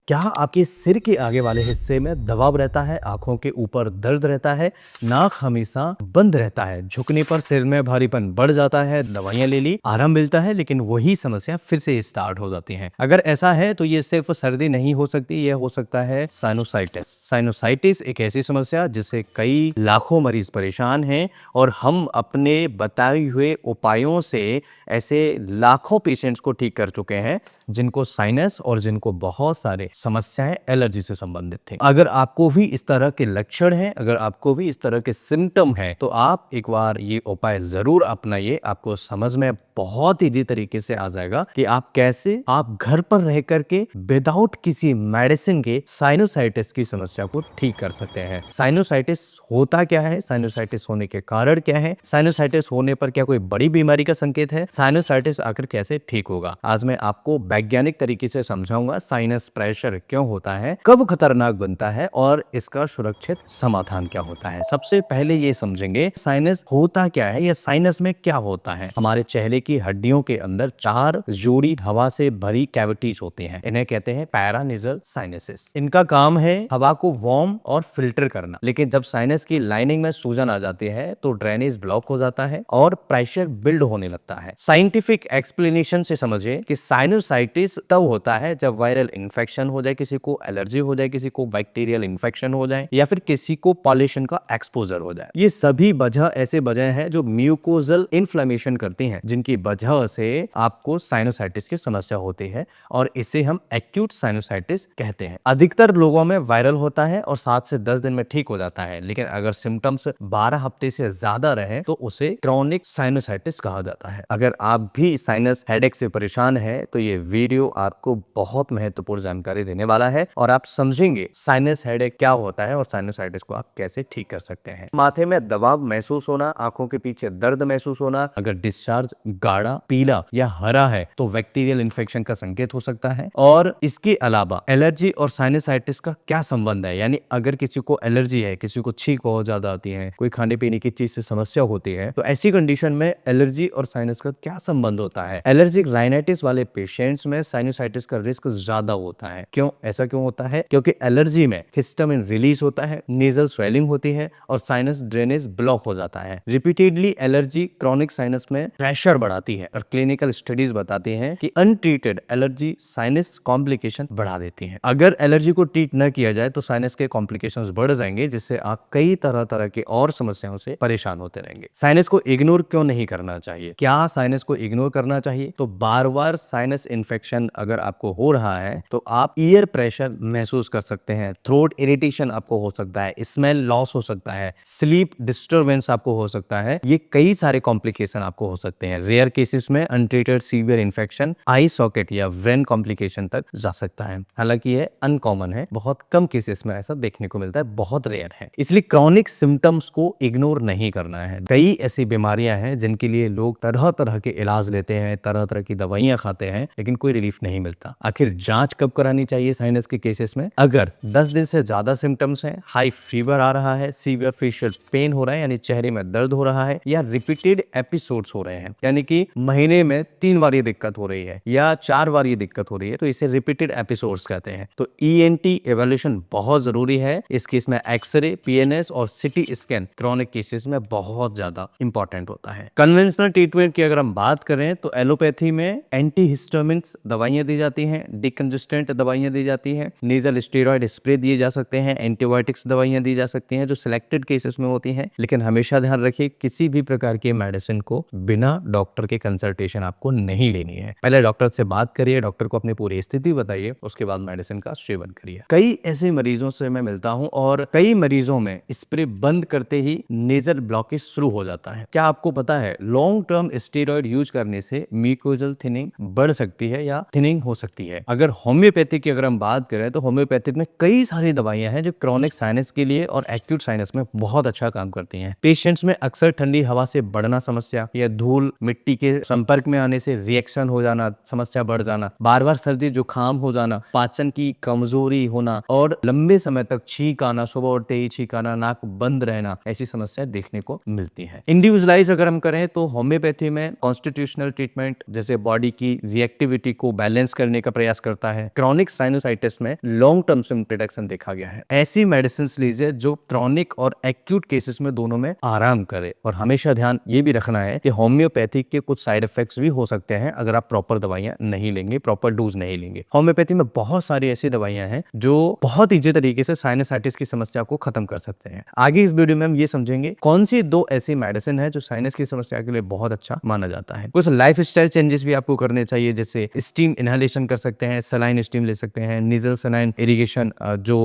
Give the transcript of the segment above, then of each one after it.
क्या आपके सिर के आगे वाले हिस्से में दबाव रहता है, आंखों के ऊपर दर्द रहता है, नाक हमेशा बंद रहता है, झुकने पर सिर में भारीपन बढ़ जाता है, दवाइयां ले ली, आराम मिलता है, लेकिन वही समस्या फिर से स्टार्ट हो जाती है? अगर ऐसा है तो ये सिर्फ सर्दी नहीं हो सकती, यह हो सकता है साइनोसाइटिस। साइनोसाइटिस एक ऐसी समस्या जिससे कई लाखों मरीज परेशान हैं और हम अपने बताए हुए उपायों से ऐसे लाखों पेशेंट्स को ठीक कर चुके हैं जिनको साइनस और जिनको बहुत सारे समस्याएं एलर्जी से संबंधित थे। अगर आपको भी इस तरह के लक्षण हैं, अगर आपको भी इस तरह के सिम्टम हैं, तो आप एक बार ये उपाय जरूर अपनाइए। आपको समझ में बहुत ईजी तरीके से आ जाएगा कि आप कैसे आप घर पर रह करके विदाउट किसी मेडिसिन के साइनोसाइटिस की समस्या को ठीक कर सकते हैं। साइनोसाइटिस होता क्या है, साइनोसाइटिस होने के कारण क्या है, साइनोसाइटिस होने पर क्या कोई बड़ी बीमारी का संकेत है, साइनोसाइटिस आखिर कैसे ठीक होगा, आज मैं आपको वैज्ञानिक तरीके से समझाऊंगा। साइनस प्रेशर क्यों होता है, कब खतरनाक बनता है और इसका सुरक्षित समाधान क्या होता है। सबसे पहले ये समझेंगे साइनस होता क्या है या साइनस में क्या होता है। हमारे चेहरे की हड्डियों के अंदर 4 जोड़ी हवा से भरी कैविटीज होती हैं, इन्हें कहते हैं पैरानेजल साइनसेस। इनका काम है हवा को वार्म और फिल्टर करना, लेकिन जब साइनस की लाइनिंग में सूजन आ जाती है तो ड्रेनेज ब्लॉक हो जाता है और प्रेशर बिल्ड होने लगता है। साइंटिफिक एक्सप्लेनेशन से समझिए कि साइनोसाइटिस तब होता है जब वायरल इन्फेक्शन हो जाए, किसी को एलर्जी हो जाए, किसी को बैक्टीरियल इन्फेक्शन हो जाए या फिर किसी को पॉल्यूशन का एक्सपोजर हो जाए। ये सभी वजह ऐसे वजह हैं जो म्यूकोजल इन्फ्लेमेशन करती हैं, जिनकी वजह से आपको साइनोसाइटिस की समस्या होती है और इसे हम एक्यूट साइनोसाइटिस कहते हैं। अधिकतर लोगों में वायरल होता है और 7 से 10 दिन में ठीक हो जाता है, लेकिन अगर सिम्टम्स 12 हफ्ते से ज्यादा रहे तो उसे क्रॉनिक साइनोसाइटिस कहा जाता है। अगर आप भी साइनस हेडेक से परेशान है तो ये वीडियो आपको बहुत महत्वपूर्ण जानकारी देने वाला है और आप समझेंगे साइनस हेडेक क्या होता है और साइनोसाइटिस को आप कैसे ठीक कर सकते हैं। माथे में दबाव महसूस होना, आंखों के पीछे दर्द महसूस होना, अगर डिस्चार्ज गाढ़ा पीला या हरा है तो बैक्टीरियल इन्फेक्शन का संकेत हो सकता है। और इसके अलावा एलर्जी और साइनोसाइटिस का क्या संबंध है, यानी अगर किसी को एलर्जी है, किसी को छींक बहुत ज्यादा आती है, कोई खाने पीने की चीज से समस्या होती है, तो ऐसी कंडीशन में एलर्जी और साइनस का क्या संबंध होता है। एलर्जिक राइनाइटिस वाले पेशेंट्स में साइनोसाइटिस का रिस्क ज्यादा होता है। क्यों, ऐसा क्यों होता है? क्योंकि एलर्जी में हिस्टामिन रिलीज होता है, नेजल स्वेलिंग होती है और साइनस ड्रेनेज ब्लॉक हो जाता है। रिपीटेडली एलर्जी क्रॉनिक साइनस में प्रेशर बढ़ाती है और क्लिनिकल स्टडीज बताती हैं कि अनट्रीटेड एलर्जी साइनस कॉम्प्लिकेशन बढ़ा देती है। अगर एलर्जी को ट्रीट न किया जाए तो साइनस के कॉम्प्लिकेशंस बढ़ जाएंगे, जिससे आप कई तरह के और समस्याओं से परेशान होते रहेंगे। साइनस को इग्नोर क्यों नहीं करना चाहिए? क्या साइनस को इग्नोर करना चाहिए? तो बार बार साइनस इन्फेक्शन अगर आपको हो रहा है तो आप ईयर प्रेशर महसूस कर सकते हैं, थ्रोट इरिटेशन आपको हो सकता है, स्मेल लॉस हो सकता है, स्लीप डिस्टर्बेंस आपको हो सकता है। ये कई सारे कॉम्प्लिकेशन आपको हो सकते हैं। रेयर केसेस में अनट्रीटेड सीवियर इन्फेक्शन आई सॉकेट या ब्रेन कॉम्प्लिकेशन तक जा सकता है। हालांकि ये अनकॉमन है, बहुत कम केसेस में ऐसा देखने को मिलता है, बहुत रेयर है। इसलिए क्रॉनिक सिम्टम्स को इग्नोर नहीं करना है। कई ऐसी बीमारियां हैं जिनके लिए लोग तरह तरह के इलाज लेते हैं, तरह तरह की दवाइयां खाते हैं, लेकिन कोई रिलीफ नहीं मिलता। आखिर जांच कब करानी चाहिए साइनस के केसेस में? अगर 10 दिन से ज्यादा सिम्टम्स हैं, हाई फीवर आ रहा है, सीवियर फेशियल पेन हो रहा है यानी चेहरे में दर्द हो रहा है, या रिपीटेड एपिसोड्स हो रहे हैं यानी कि महीने में 3 बार ये दिक्कत हो रही है या 4 बार ये दिक्कत हो रही है, तो इसे रिपीटेड एपिसोड्स कहते हैं। तो ईएनटी एवोल्यूशन बहुत जरूरी है। इस केस में एक्सरे, पीएनएस और सिटी स्कैन क्रॉनिक केसेस में बहुत ज्यादा इंपॉर्टेंट होता है। कन्वेंशनल ट्रीटमेंट की अगर हम बात करें तो एलोपैथी में एंटीहिस्टामिन्स दवाइयां दी जाती हैं, डिकंजेस्टेंट दवाइयां दी जाती हैं, नेजल स्टेरॉइड स्प्रे दिए जा सकते हैं, एंटीबायोटिक्स दवाइयां दी जा सकती हैं जो सिलेक्टेड केसेस में होती हैं। लेकिन हमेशा ध्यान रखिए किसी भी प्रकार की मेडिसिन को बिना डॉक्टर के कंसल्टेशन आपको नहीं लेनी है। पहले डॉक्टर से बात करिए, डॉक्टर को अपनी पूरी स्थिति बताइए, उसके बाद मेडिसिन का सेवन करिए। कई ऐसे मरीजों से मैं मिलता हूं और कई मरीजों में स्प्रे बंद करते ही नेजल ब्लॉकेज शुरू हो जाता है। क्या आपको पता है लॉन्ग टर्म स्टेरॉइड यूज करने से म्यूकोजल थिनिंग बढ़ सकती है या थिनिंग हो सकती है? अगर होम्योपैथी की अगर हम बात करें तो होम्योपैथिक में कई सारी दवाइयां हैं जो क्रॉनिक साइनस के लिए और एक्यूट साइनस में बहुत अच्छा काम करती हैं। पेशेंट्स में अक्सर ठंडी हवा से बढ़ना समस्या या धूल मिट्टी के संपर्क में आने से रिएक्शन हो जाना, समस्या बढ़ जाना, बार बार सर्दी जुकाम हो जाना, पाचन की कमजोरी होना और लंबे समय तक छींक आना, सुबह उठते ही छींक आना, नाक बंद रहना, ऐसी समस्याएं देखने को मिलती हैं। इंडिविजुअलाइज अगर हम करें तो होम्योपैथी में कॉन्स्टिट्यूशनल ट्रीटमेंट जैसे बॉडी की रिएक्टिविटी इम्यूनिटी को बैलेंस करने का प्रयास करता है। क्रॉनिक साइनोसाइटिस में लॉन्ग टर्म सिम्पटम रिडक्शन देखा गया है। ऐसी मेडिसिन लीजिए जो क्रॉनिक और एक्यूट केसेस में दोनों में आराम करे। और हमेशा ध्यान ये भी रखना है कि होम्योपैथिक के कुछ साइड इफेक्ट्स भी हो सकते हैं अगर आप प्रॉपर दवाइयां नहीं लेंगे, प्रॉपर डोज नहीं लेंगे। होम्योपैथी में बहुत सारी ऐसी दवाइयां हैं जो बहुत ईजी तरीके से साइनसाइटिस की समस्या को खत्म कर सकते हैं। आगे इस वीडियो में हम ये समझेंगे कौन सी 2 ऐसी मेडिसिन है जो साइनस की समस्या के लिए बहुत अच्छा माना जाता है। कुछ लाइफ स्टाइल चेंजेस भी आपको करने चाहिए, जैसे स्टीम इनहेलेशन कर सकते हैं, सलाइन स्टीम ले सकते हैं, नीजल सलाइन इरिगेशन जो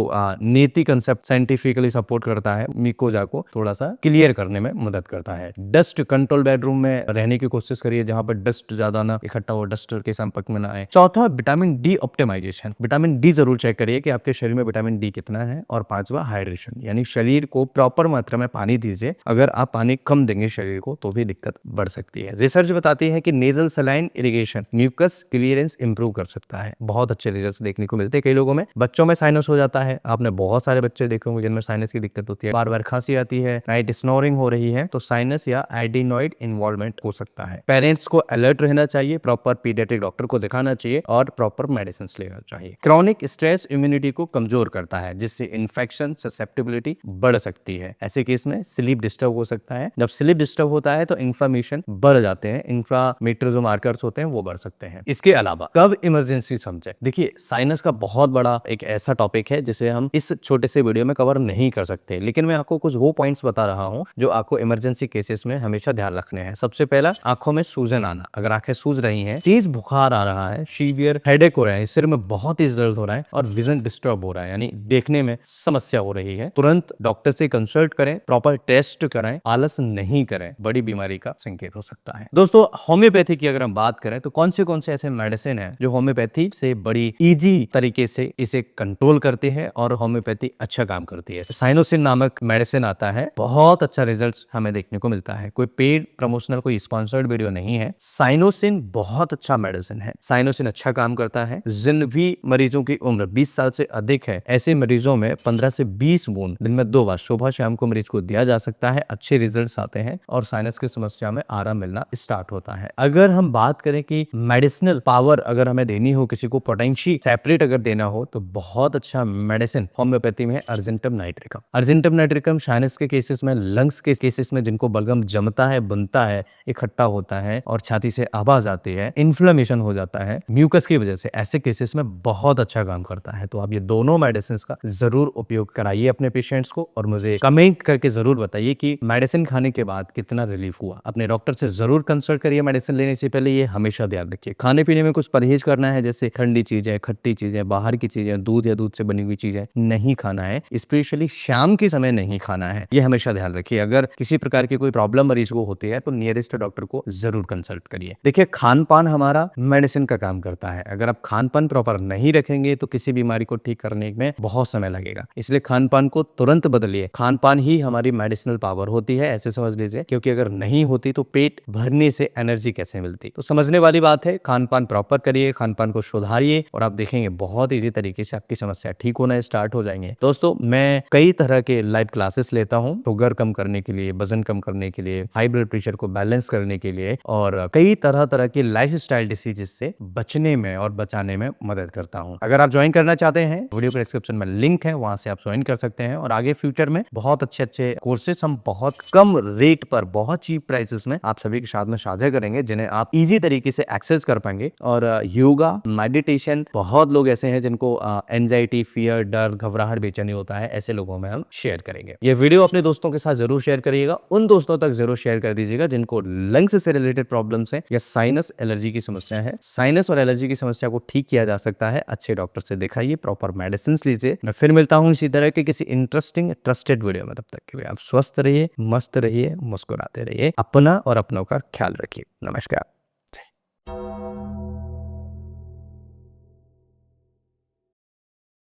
नेति कंसेप्ट साइंटिफिकली सपोर्ट करता है, मिकोजा को थोड़ा सा क्लियर करने में मदद करता है। डस्ट कंट्रोल बेडरूम में रहने की कोशिश करिए जहां पर डस्ट ज्यादा ना इकट्ठा हो, डस्ट के संपर्क में ना आए। चौथा, vitamin D optimization. Vitamin D जरूर चेक करिए कि आपके शरीर में विटामिन डी कितना है। और पांचवा, हाइड्रेशन, यानी शरीर को प्रॉपर मात्रा में पानी दीजिए। अगर आप पानी कम देंगे शरीर को तो भी दिक्कत बढ़ सकती है। रिसर्च बताती है कि nasal saline irrigation mucus clearance improve कर सकता है। बहुत अच्छे रिजल्ट देखने को मिलते हैं। कई लोगों में बच्चों में साइनस हो जाता है, आपने बहुत सारे बच्चे देखे होंगे जिनमें साइनस की दिक्कत होती है, बार बार खांसी आती है, नाइट स्नोरिंग हो रही है, तो साइनस या एडिनॉइड इन्वॉल्वमेंट हो सकता है। पेरेंट्स को अलर्ट रहना चाहिए, प्रॉपर पीडियाट्रिक डॉक्टर को दिखाना चाहिए और प्रॉपर मेडिसिन लेना चाहिए। क्रॉनिक स्ट्रेस इम्यूनिटी को कमजोर करता है जिससे इन्फेक्शन ससेप्टेबिलिटी बढ़ सकती है। ऐसे केस में स्लीप डिस्टर्ब हो सकता है। जब स्लीप डिस्टर्ब होता है तो इन्फ्लेमेशन बढ़ जाते हैं, इन्फ्लामेटरी जो मार्कर्स होते हैं वो बढ़ सकते हैं। इसके अलावा कब इमरजेंसी समझे। देखिए, साइनस का बहुत बड़ा एक ऐसा टॉपिक है जिसे हम इस छोटे से वीडियो में कवर नहीं कर सकते, लेकिन मैं आपको कुछ वो पॉइंट्स बता रहा हूं जो आपको इमरजेंसी केसेस में हमेशा ध्यान रखने हैं। सबसे पहला, आंखों में सूजन आना। अगर आंखें सूज रही हैं, तेज बुखार आ रहा है, सीवियर हेडेक हो रहा है, सिर में बहुत तेज दर्द हो रहा है और विजन डिस्टर्ब हो रहा है, यानी देखने में समस्या हो रही है, तुरंत डॉक्टर से कंसल्ट करें, प्रॉपर टेस्ट कराएं, आलस नहीं करें, बड़ी बीमारी का संकेत हो सकता है। दोस्तों, होम्योपैथी की अगर हम बात करें तो कौन से ऐसे मेडिसिन है जो होम्योपैथी से बड़ी इजी तरीके से इसे कंट्रोल करते हैं और होम्योपैथी अच्छा काम करती है। साइनोसिन नामक मेडिसिन आता है, बहुत अच्छा रिजल्ट्स हमें देखने को मिलता है। कोई पेड प्रमोशनल, कोई स्पॉन्सर्ड वीडियो नहीं है। साइनोसिन बहुत अच्छा मेडिसिन है, साइनोसिन अच्छा काम करता है। जिन भी मरीजों की उम्र 20 साल से अधिक है, ऐसे मरीजों में 15 से 20 बूंद दिन में 2 बार सुबह शाम को मरीज को दिया जा सकता है। अच्छे रिजल्ट्स आते हैं और साइनस की समस्या में आराम मिलना स्टार्ट होता है। अगर हम बात करें कि मेडिसिनल पावर अगर हमें देनी हो, किसी को पोटेंशियल सेपरेट अगर देना हो, तो बहुत अच्छा मेडिसिन होम्योपैथी में argentum nitricum. Argentum nitricum sinus के केसेस में, लंग्स के केसेस में जिनको बलगम जमता है, बनता है, इकट्ठा होता है और छाती से आवाज आती है, इन्फ्लेमेशन हो जाता है म्यूकस की वजह से, ऐसे केसेस में बहुत अच्छा काम करता है। तो आप ये दोनों मेडिसिन का जरूर उपयोग कराइए अपने पेशेंट्स को और मुझे कमेंट करके जरूर बताइए कि मेडिसिन खाने के बाद कितना रिलीफ हुआ। अपने डॉक्टर से जरूर कंसल्ट करिए मेडिसिन लेने से पहले, ये हमेशा ध्यान रखिए। खाने पीने में कुछ परहेज करना है, जैसे ठंडी चीजें, खट्टी चीजें, बाहर की चीजें, दूध या दूध से बनी हुई चीजें नहीं खाना है, स्पेशली शाम के समय नहीं खाना है, ये हमेशा ध्यान रखिए। अगर किसी प्रकार की कोई प्रॉब्लम मरीज को होती है तो नियरेस्ट डॉक्टर को जरूर कंसल्ट करिए। देखिए, खान पान हमारा मेडिसिन का काम करता है। अगर आप खान पान प्रॉपर नहीं रखेंगे तो किसी बीमारी को ठीक करने में बहुत समय लगेगा, इसलिए खान पान को तुरंत बदलिए। खान पान ही हमारी मेडिसिनल पावर होती है, ऐसे समझ लीजिए, क्योंकि अगर नहीं होती तो पेट भरने से एनर्जी कैसे मिलती। तो समझने वाली बात है, खान पान प्रॉपर करिए, खान पान को सुधारिए और आप देखेंगे बहुत इजी तरीके से आपकी समस्या ठीक होना स्टार्ट हो जाएंगे। दोस्तों, मैं कई तरह के लाइव क्लासेस लेता हूं, शुगर कम करने के लिए, वजन कम करने के लिए, हाई ब्लड प्रेशर को बैलेंस करने के लिए और कई तरह के लाइफ स्टाइल डिसीजेस से बचने में और बचाने में मदद करता हूं। अगर आप ज्वाइन करना चाहते हैं, वीडियो के डिस्क्रिप्शन में लिंक है, वहां से आप ज्वाइन कर सकते हैं और आगे फ्यूचर में बहुत अच्छे कोर्सेस हम बहुत कम रेट पर, बहुत चीप प्राइसेस में आप सभी के साथ में साझा करेंगे, जिन्हें आप इजी तरीके से एक्सेस कर पाएंगे। और योगा, मेडिटेशन, बहुत लोग ऐसे हैं जिनको एंजाइटी, फियर, डर, घबराहट, बेचैनी होता है, ऐसे लोगों में हम शेयर करेंगे। ये वीडियो अपने दोस्तों के साथ जरूर शेयर करिएगा, उन दोस्तों तक जरूर शेयर कर दीजिएगा जिनको लंग्स से रिलेटेड प्रॉब्लम्स है या साइनस एलर्जी की समस्या है। साइनस और एलर्जी की समस्या को ठीक किया जा सकता है, अच्छे डॉक्टर से दिखाइए, प्रॉपर मेडिसिन लीजिए। मैं फिर मिलता हूं इसी तरह के किसी इंटरेस्टिंग ट्रस्टेड वीडियो में, तब तक के लिए आप स्वस्थ रहिए, मस्त रहिए, मुस्कुराते रहिए, अपना और अपनों का ख्याल रखिए। नमस्कार।